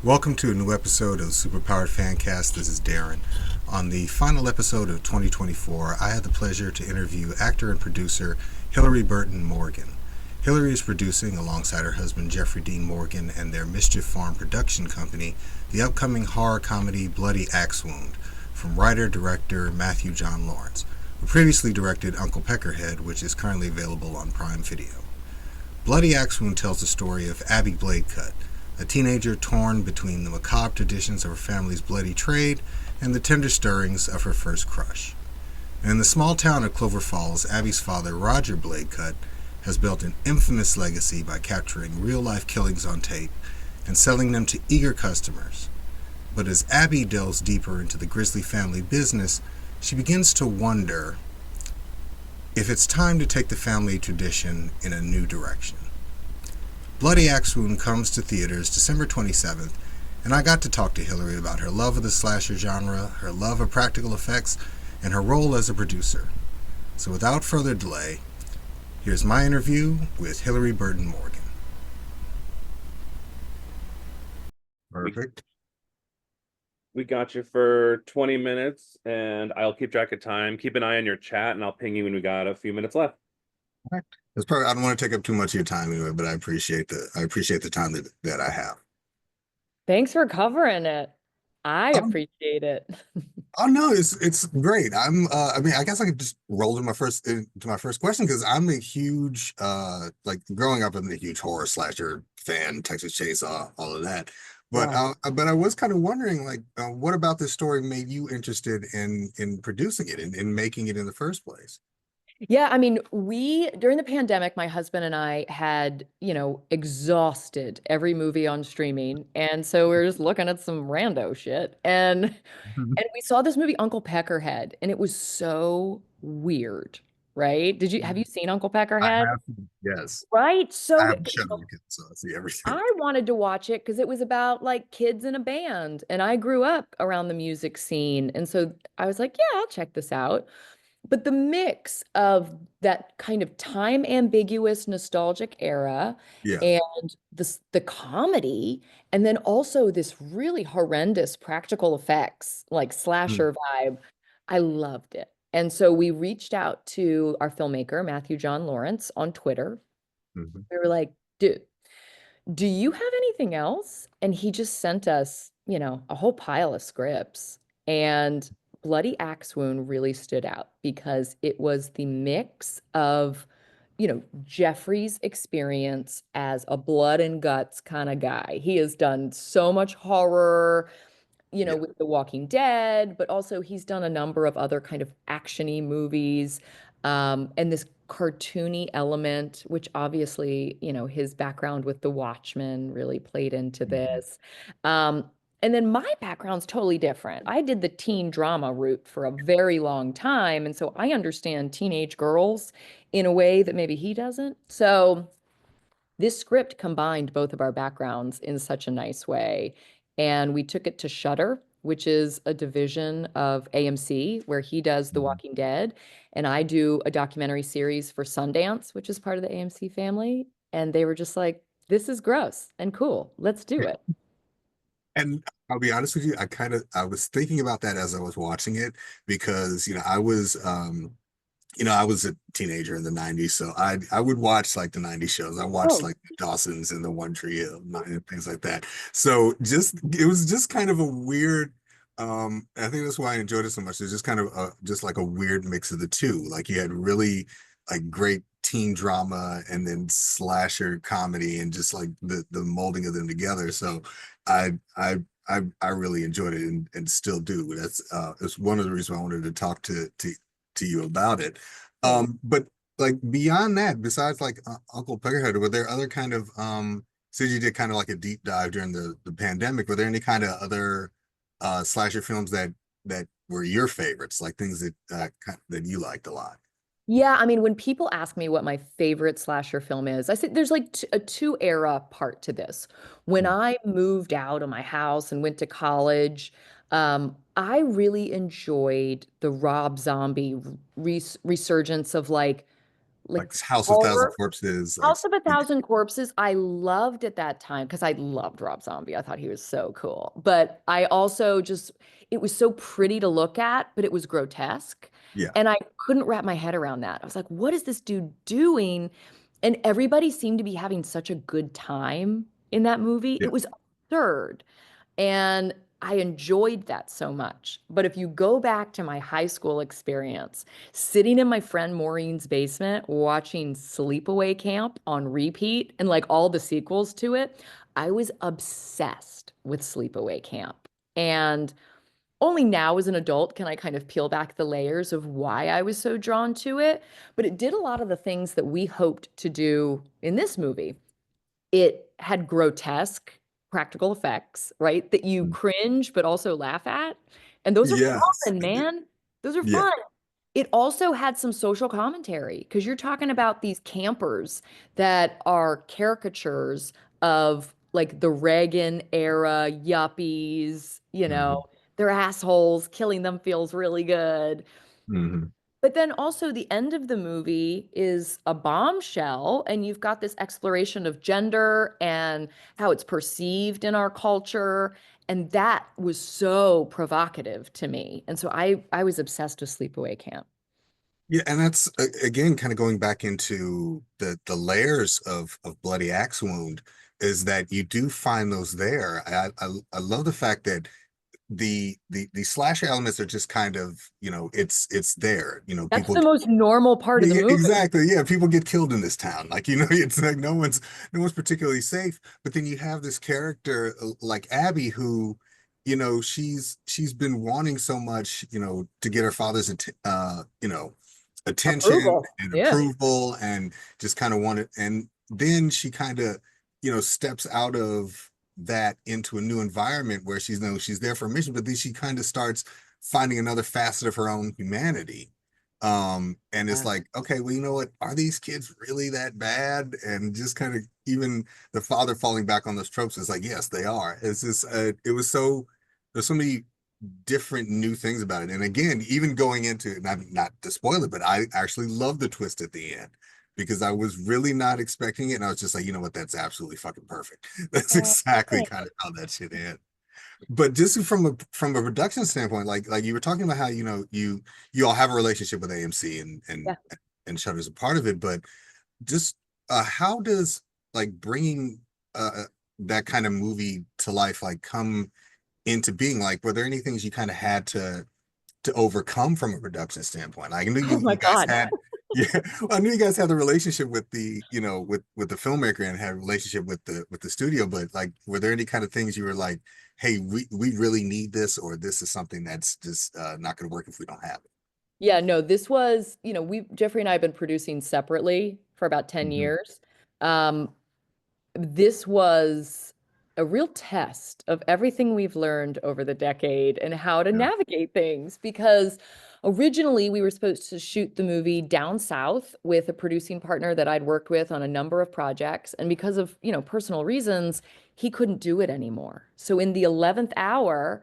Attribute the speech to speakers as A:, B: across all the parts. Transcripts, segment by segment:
A: Welcome to a new episode of Super Powered Fancast. This is Darren. On the final episode of 2024, I had the pleasure to interview actor and producer Hilarie Burton-Morgan. Hilarie is producing, alongside her husband Jeffrey Dean Morgan and their Mischief Farm production company, the upcoming horror comedy Bloody Axe Wound from writer-director Matthew John Lawrence, who previously directed Uncle Peckerhead, which is currently available on Prime Video. Bloody Axe Wound tells the story of Abby Bladecut, a teenager torn between the macabre traditions of her family's bloody trade and the tender stirrings of her first crush. And in the small town of Clover Falls, Abby's father, Roger Bladecut, has built an infamous legacy by capturing real-life killings on tape and selling them to eager customers. But as Abby delves deeper into the grisly family business, she begins to wonder if it's time to take the family tradition in a new direction. Bloody Axe Wound comes to theaters December 27th, and I got to talk to Hilarie about her love of the slasher genre, her love of practical effects, and her role as a producer. So without further delay, here's my interview with Hilarie Burton-Morgan.
B: We,
A: Perfect.
B: we got you for 20 minutes, and I'll keep track of time. Keep an eye on your chat, and I'll ping you when we got a few minutes left.
A: It's probably, I don't want to take up too much of your time anyway, but I appreciate the time that I have.
C: Thanks for covering it. I
A: Um,
C: appreciate it.
A: oh no, it's great. I mean, I guess I could just roll into my first question because I'm a huge like growing up, I'm a huge horror slasher fan, Texas Chainsaw, all of that.
C: Yeah.
A: But I was kind of wondering, like, what about this story made you interested in producing it and in making it in the first place?
C: Yeah, I mean, during the pandemic, my husband and I had, exhausted every movie on streaming. And so we were just looking at some rando shit. And we saw this movie, Uncle Peckerhead, and it was so weird, right? Have you seen Uncle
A: I
C: Peckerhead?
A: have, yes.
C: Right?
A: I
C: So
A: have a show, so I see everything.
C: I wanted to watch it because it was about like kids in a band, and I grew up around the music scene. And so I was like, yeah, I'll check this out. But the mix of that kind of time ambiguous nostalgic era
A: Yeah.
C: and the comedy, and then also this really horrendous practical effects, like
A: Mm-hmm.
C: slasher vibe, I loved it. And so we reached out to our filmmaker, Matthew John Lawrence, on Twitter. We were like, dude, do you have anything else? And he just sent us, a whole pile of scripts. And Bloody Axe Wound really stood out because it was the mix of, Jeffrey's experience as a blood and guts kind of guy. He has done so much horror,
A: Yeah.
C: with The Walking Dead, but also he's done a number of other kind of actiony movies, and this cartoony element, which obviously, his background with The Watchmen really played into
A: Mhm.
C: this. Um, and then my background's totally different. I did the teen drama route for a very long time, and so I understand teenage girls in a way that maybe he doesn't. So this script combined both of our backgrounds in such a nice way. And we took it to Shudder, which is a division of AMC, where he does The
A: Mhm.
C: Walking Dead. And I do a documentary series for Sundance, which is part of the AMC family. And they were just like, this is gross and cool. Let's do it.
A: And I'll be honest with you, I was thinking about that as I was watching it because I was a teenager in the 90s, so I would watch like the 90s shows. I watched
C: Oh,
A: like Dawson's and the One Tree Hill and things like that. So just it was just kind of a weird I think that's why I enjoyed it so much. It's just kind of just like a weird mix of the two. Like you had really like great teen drama and then slasher comedy and just like the molding of them together. So I I I really enjoyed it and still do. It's one of the reasons why I wanted to talk to you about it.
C: cool.
A: But like beyond that, besides like Uncle Peckerhead, were there other kind of since you did kind of like a deep dive during the pandemic, were there any kind of other slasher films that were your favorites, like things that you liked a lot?
C: Yeah, I mean, when people ask me what my favorite slasher film is, I say there's like a two era part to this. When I moved out of my house and went to college, I really enjoyed the Rob Zombie resurgence of like like
A: Like House of Thousand
C: horror.
A: Corpses, like
C: House of a Thousand Corpses, I loved at that time because I loved Rob Zombie. I thought he was so cool. But I also just, it was so pretty to look at, but it was grotesque.
A: yeah,
C: And I couldn't wrap my head around that. I was like, what is this dude doing? And everybody seemed to be having such a good time in that movie.
A: yeah,
C: It was absurd. And I enjoyed that so much. But if you go back to my high school experience, sitting in my friend Maureen's basement watching Sleepaway Camp on repeat and like all the sequels to it, I was obsessed with Sleepaway Camp. And only now as an adult can I kind of peel back the layers of why I was so drawn to it. But it did a lot of the things that we hoped to do in this movie. It had grotesque practical effects, right? That you
A: mm,
C: cringe but also laugh at. And those are
A: yes,
C: fun,
A: it did.
C: man. Those are
A: Yeah,
C: fun. It also had some social commentary because you're talking about these campers that are caricatures of like the Reagan era yuppies,
A: hmm,
C: they're assholes, killing them feels really good.
A: hmm,
C: But then also the end of the movie is a bombshell, and you've got this exploration of gender and how it's perceived in our culture. And that was so provocative to me. And so I was obsessed with Sleepaway Camp.
A: yeah, and that's again kind of going back into the layers of Bloody Axe Wound is that you do find those there. I love the fact that the slasher elements are just kind of, it's there,
C: That's
A: people.
C: the most normal part of the
A: Yeah,
C: movie.
A: exactly. Yeah, people get killed in this town. Like, it's like no one's particularly safe. But then you have this character like Abby who, she's been wanting so much, to get her father's attention
C: Approval.
A: and
C: Yeah.
A: approval and just kind of wanted, and then she kind of, steps out of that into a new environment where she's there for a mission, but then she kind of starts finding another facet of her own humanity, and it's
C: Yeah.
A: like, okay, well, you know what, are these kids really that bad? And just kind of even the father falling back on those tropes is like, yes, they are. It's just it was so, there's so many different new things about it. And again, even going into, not to spoil it, but I actually love the twist at the end because I was really not expecting it, and I was just like, you know what, that's absolutely fucking perfect. That's
C: Oh,
A: exactly
C: thanks.
A: kind of how that shit ended. But just from a production standpoint, like you were talking about how, you all have a relationship with AMC, and
C: Yeah.
A: and Shudder's a part of it, but just how does like bringing that kind of movie to life like come into being? Like, were there any things you kind of had to overcome from a production standpoint? Like, I knew
C: Oh my
A: you guys
C: God.
A: had, yeah, well, I knew you guys had the relationship with the, with the filmmaker, and had a relationship with the studio, but like, were there any kind of things you were like, hey, we really need this, or this is something that's just not going to work if we don't have it?
C: Yeah, no, this was, Jeffrey and I have been producing separately for about 10
A: Hmm.
C: years. Um, this was a real test of everything we've learned over the decade and how to
A: Yeah.
C: navigate things because originally we were supposed to shoot the movie down south with a producing partner that I'd worked with on a number of projects, and because of, personal reasons, he couldn't do it anymore. So in the 11th hour,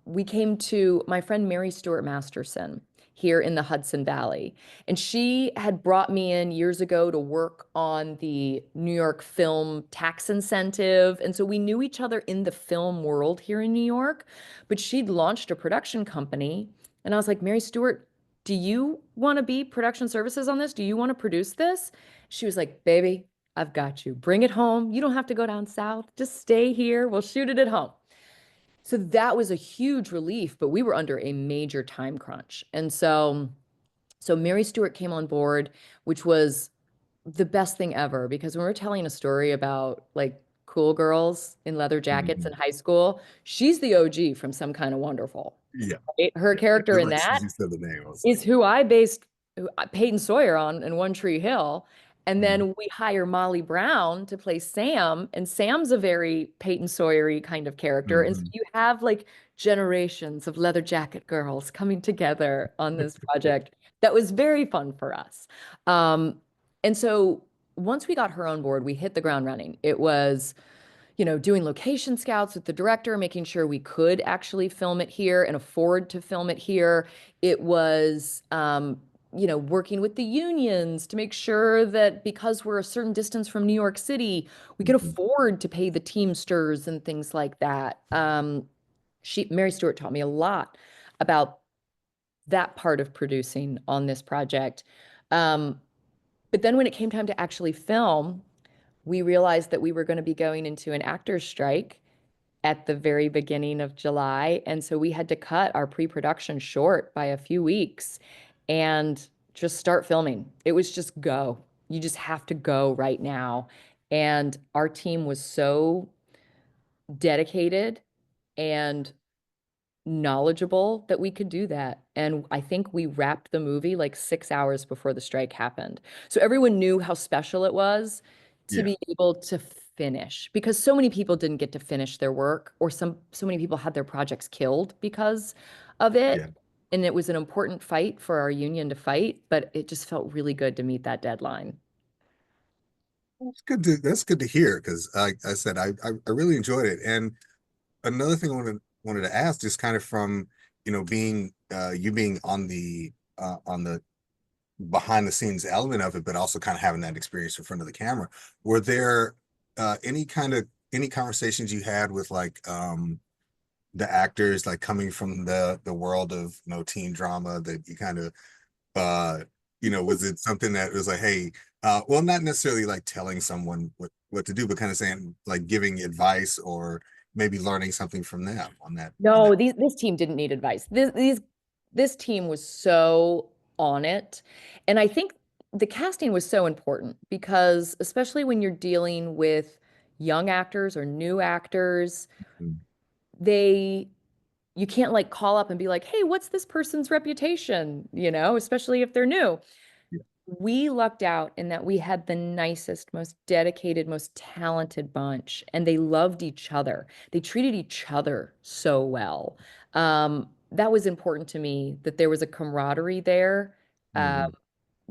C: we came to my friend Mary Stuart Masterson here in the Hudson Valley. And she had brought me in years ago to work on the New York film tax incentive. And so we knew each other in the film world here in New York, but she'd launched a production company. And I was like, Mary Stuart, do you want to be production services on this? Do you want to produce this? She was like, baby, I've got you. Bring it home. You don't have to go down south. Just stay here. We'll shoot it at home. So that was a huge relief, but we were under a major time crunch. And so Mary Stewart came on board, which was the best thing ever because when we're telling a story about like cool girls in leather jackets in
A: Hmm.
C: high school, she's the OG from Some Kind of Wonderful.
A: Yeah.
C: Right? Her character
A: As
C: in
A: as soon
C: that
A: as you said the name, I was like,
C: is who I based Peyton Sawyer on in One Tree Hill. And
A: mhm,
C: then we hire Molly Brown to play Sam, and Sam's a very Peyton Sawyer-y kind of character. And so
A: mhm.
C: you have like generations of leather jacket girls coming together on this project that was very fun for us. Um, and so once we got her on board, we hit the ground running. It was doing location scouts with the director, making sure we could actually film it here and afford to film it here. It was working with the unions to make sure that because we're a certain distance from New York City, we could
A: Mhm.
C: afford to pay the Teamsters and things like that. Mary Stewart taught me a lot about that part of producing on this project. But then when it came time to actually film, we realized that we were going to be going into an actors strike at the very beginning of July. And so we had to cut our pre-production short by a few weeks and just start filming. It was just go. You just have to go right now. And our team was so dedicated and knowledgeable that we could do that. And I think we wrapped the movie like 6 hours before the strike happened. So everyone knew how special it was to
A: Yeah.
C: be able to finish because so many people didn't get to finish their work or so many people had their projects killed because of
A: Yeah.
C: it. And it was an important fight for our union to fight, but it just felt really good to meet that deadline.
A: That's good to hear because I said I really enjoyed it. And another thing I wanted to ask, just kind of from being you being on the behind the scenes element of it, but also kind of having that experience in front of the camera. Were there any conversations you had with like the actors, like coming from the world of teen drama, that you kind of uh was it something that was like, hey, well, not necessarily like telling someone what to do, but kind of saying, like, giving advice or maybe learning something from them on that.
C: No, this team didn't need advice. This team was so on it. And I think the casting was so important because especially when you're dealing with young actors or new actors,
A: Mhm.
C: they you can't like call up and be like, "Hey, what's this person's reputation?" Especially if they're new.
A: Yeah.
C: We lucked out in that we had the nicest, most dedicated, most talented bunch, and they loved each other. They treated each other so well. That was important to me that there was a camaraderie there. Uh,
A: Mhm.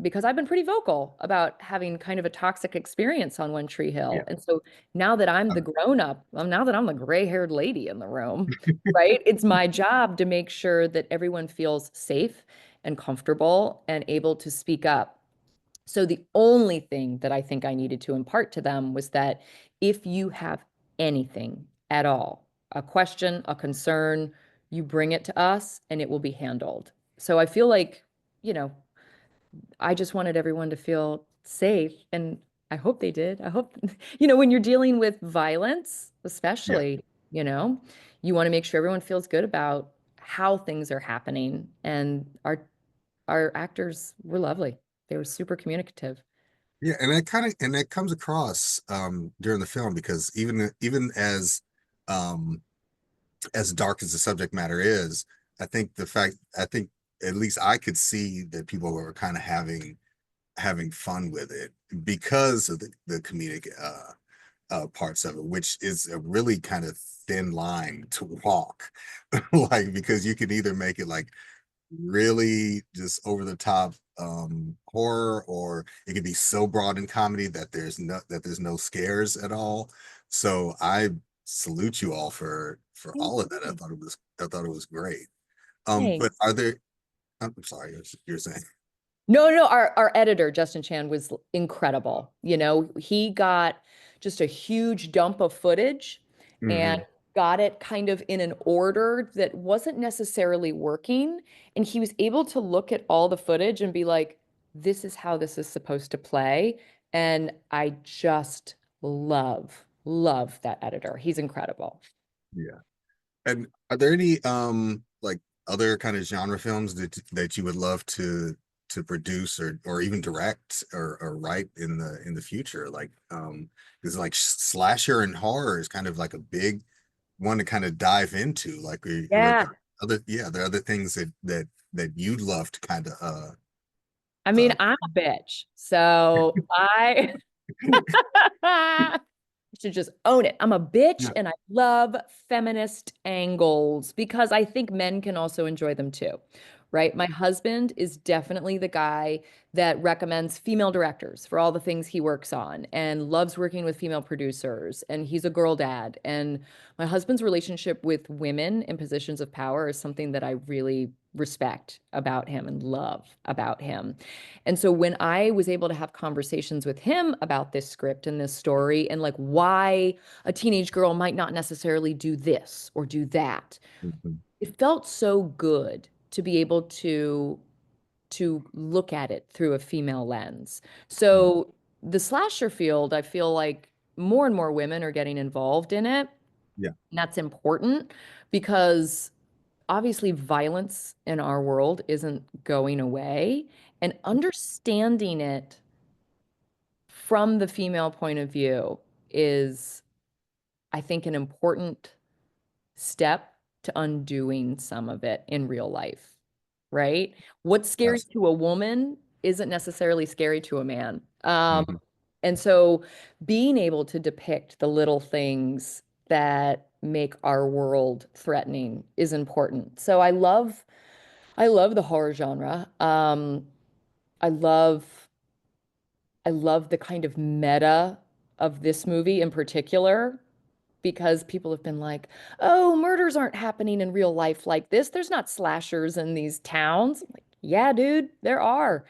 C: because I've been pretty vocal about having kind of a toxic experience on One Tree
A: Yeah.
C: Hill. And so now that I'm the grown up, now that I'm the gray-haired lady in the room, right? It's my job to make sure that everyone feels safe and comfortable and able to speak up. So the only thing that I think I needed to impart to them was that if you have anything at all, a question, a concern, you bring it to us and it will be handled. So I feel like, you know, I just wanted everyone to feel safe and I hope they did. I hope, when you're dealing with violence,
A: Yeah.
C: especially, you know, you want to make sure everyone feels good about how things are happening. And our actors were lovely. They were super communicative.
A: Yeah, and that comes across during the film, because even as dark as the subject matter is, I think at least I could see that people were kind of having fun with it because of the comedic parts of it, which is a really kind of thin line to walk. Like, because you can either make it like really just over the top horror, or it could be so broad in comedy that there's no scares at all. So I salute you all for
C: Thank
A: all of that.
C: you.
A: I thought it was great. But
C: Thanks.
A: are there I'm sorry, you're saying.
C: No, no, our editor, Justin Chan, was incredible. He got just a huge dump of footage and
A: Hmm.
C: got it kind of in an order that wasn't necessarily working. And he was able to look at all the footage and be like, this is how this is supposed to play. And I just love that editor. He's incredible.
A: Yeah. And are there any like other kind of genre films that you would love to produce or even direct or write in the future? Like because like slasher and horror is kind of like a big one to kind of dive into. Like, were
C: Yeah.
A: there there are other things that you'd love to kind of
C: I mean,
A: uh
C: I'm a bitch. So I should just own it. I'm a bitch
A: yeah.
C: and I love feminist angles because I think men can also enjoy them too, right? My husband is definitely the guy that recommends female directors for all the things he works on and loves working with female producers. And he's a girl dad. And my husband's relationship with women in positions of power is something that I really respect about him and love about him. And so when I was able to have conversations with him about this script and this story and like why a teenage girl might not necessarily do this or do that,
A: Mhm.
C: it felt so good to be able to look at it through a female lens.
A: Mhm.
C: So the slasher field, I feel like more and more women are getting involved in it.
A: Yeah.
C: And that's important because obviously violence in our world isn't going away. And understanding it from the female point of view is, I think, an important step to undoing some of it in real life, right? What's scary
A: Absolutely.
C: to a woman isn't necessarily scary to a man.
A: Mhm.
C: And so being able to depict the little things that make our world threatening is important. So I love the horror genre. I love I love the kind of meta of this movie in particular because people have been like, "Oh, murders aren't happening in real life like this. There's not slashers in these towns." I'm like, yeah, dude, there are.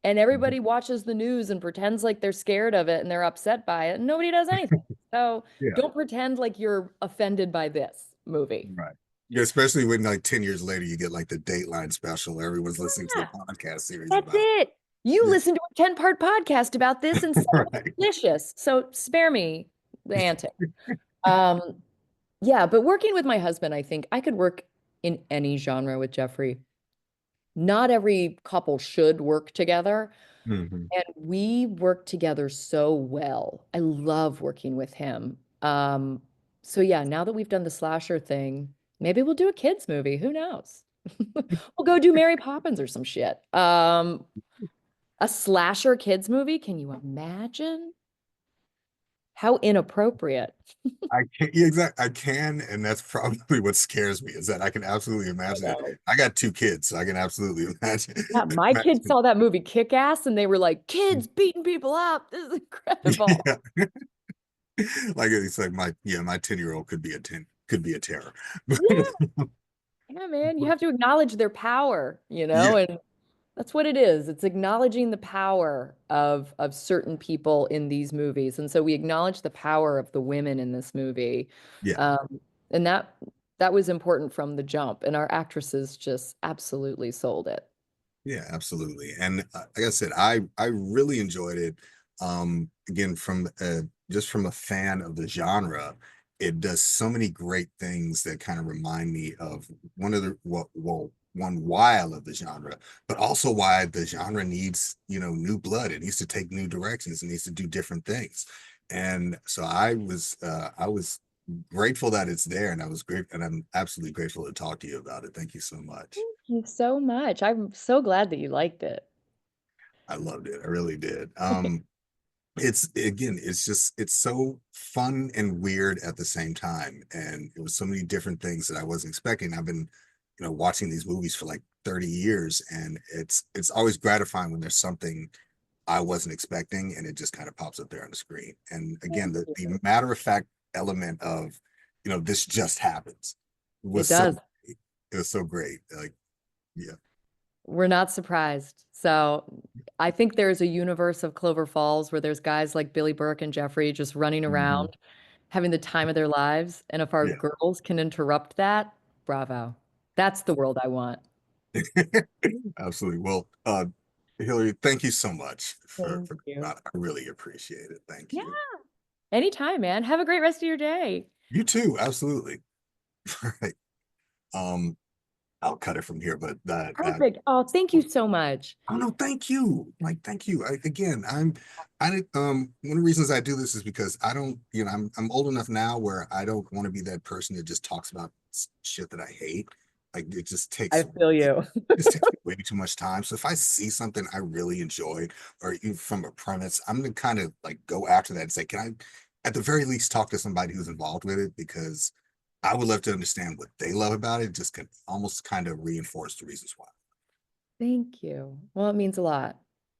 C: And
A: Mhm.
C: everybody watches the news and pretends like they're scared of it and they're upset by it, and nobody does anything. So
A: Yeah.
C: don't pretend like you're offended by this movie.
A: Right. Yeah, especially when like 10 years later you get like the Dateline special. Everyone's listening to the
C: Yeah,
A: podcast series
C: that's
A: about
C: it. You
A: it.
C: listened to a 10-part podcast about this and said
A: Yeah.
C: it was
A: Right.
C: delicious. So spare me the antics. Um, yeah, but working with my husband, I think I could work in any genre with Jeffrey. Not every couple should work together,
A: Mhm.
C: and we work together so well. I love working with him. So yeah, now that we've done the slasher thing, maybe we'll do a kids movie. Who knows? We'll go do Mary Poppins or some shit. A slasher kids movie? Can you imagine? How inappropriate.
A: I can, yeah, exactly. I can, and that's probably what scares me is that I can absolutely
C: I
A: imagine it.
C: know.
A: I got two kids, so I can absolutely imagine.
C: Yeah, my kids
A: Imagine.
C: saw that movie Kick Ass and they were like, kids beating people up. This is incredible.
A: Yeah. Like it's like my 10-year-old could be a terror.
C: Yeah, yeah, man. You have to acknowledge their power,
A: Yeah,
C: and that's what it is. It's acknowledging the power of certain people in these movies. And so we acknowledge the power of the women in this movie.
A: yeah.
C: And that was important from the jump. And our actresses just absolutely sold it.
A: Yeah, absolutely. And like I said, I really enjoyed it. Again, from just from a fan of the genre, it does so many great things that kind of remind me of one of the one why I love the genre, but also why the genre needs new blood. It needs to take new directions. It needs to do different things. And so I was grateful that it's there, and I was great, and I'm absolutely grateful to talk to you about it. Thank you so much.
C: Thank you so much. I'm so glad that you liked it.
A: I loved it. I really did. It's again, it's so fun and weird at the same time. And it was so many different things that I wasn't expecting. I've been, watching these movies for like 30 years, and it's always gratifying when there's something I wasn't expecting and it just kind of pops up there on the screen. And again,
C: Thank
A: the
C: you.
A: matter of fact element of, this just happens
C: It
A: was so
C: does.
A: it was so great. Like, yeah.
C: We're not surprised. So I think there's a universe of Clover Falls where there's guys like Billy Burke and Jeffrey just running
A: Mhm.
C: around, having the time of their lives. And if our
A: Yeah.
C: girls can interrupt that, bravo. That's the world I want.
A: Absolutely. Well, Hillary, thank you so much
C: Thank
A: for
C: you.
A: I really appreciate it. Thank
C: Yeah,
A: you.
C: anytime, man. Have a great rest of your day.
A: You too. Absolutely. All right. Um, I'll cut it from here, but
C: Perfect. Oh, thank you so much.
A: oh no, thank you. Like, thank you. Again, one of the reasons I do this is because I don't, I'm old enough now where I don't want to be that person that just talks about shit that I hate. Like, it just
C: I
A: takes
C: feel you.
A: this takes way too much time. So if I see something I really enjoy, or even from a premise, I'm gonna kind of like go after that and say, can I, at the very least, talk to somebody who's involved with it? Because I would love to understand what they love about it. Just can almost kind of reinforce the reasons why.
C: Thank you. Well, it means a lot.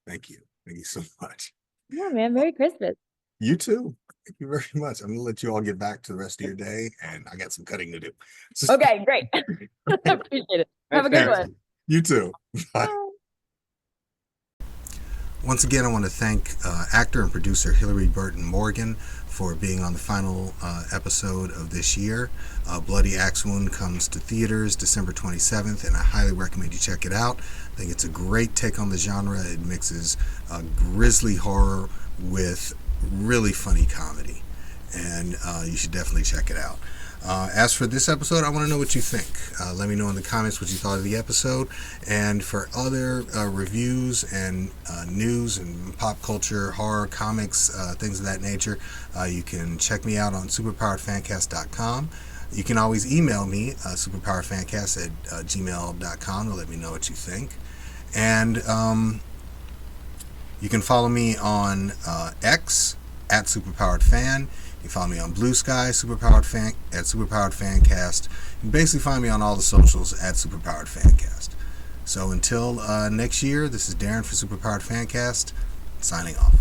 A: Thank you. Thank you so much.
C: Yeah, man. Merry Christmas.
A: You too. Thank you very much. I'm gonna let you all get back to the rest of your day, and I got some cutting to do.
C: Okay, great. Appreciate it. Have a good
B: Thanks,
C: one.
A: You too. Bye.
C: Bye.
A: Once again, I want to thank actor and producer Hilarie Burton-Morgan for being on the final episode of this year. Bloody Axe Wound comes to theaters December 27th, and I highly recommend you check it out. I think it's a great take on the genre. It mixes grisly horror with really funny comedy, and you should definitely check it out. As for this episode, I want to know what you think. Let me know in the comments what you thought of the episode. And for other reviews and news and pop culture, horror, comics, things of that nature, you can check me out on superpoweredfancast.com. You can always email me, superpoweredfancast@gmail.com, to let me know what you think. And you can follow me on X at superpoweredfan. You can follow me on Blue Sky, Superpowered Fancast. You can basically find me on all the socials at Superpowered Fancast. So until next year, this is Darren for Superpowered Fancast, signing off.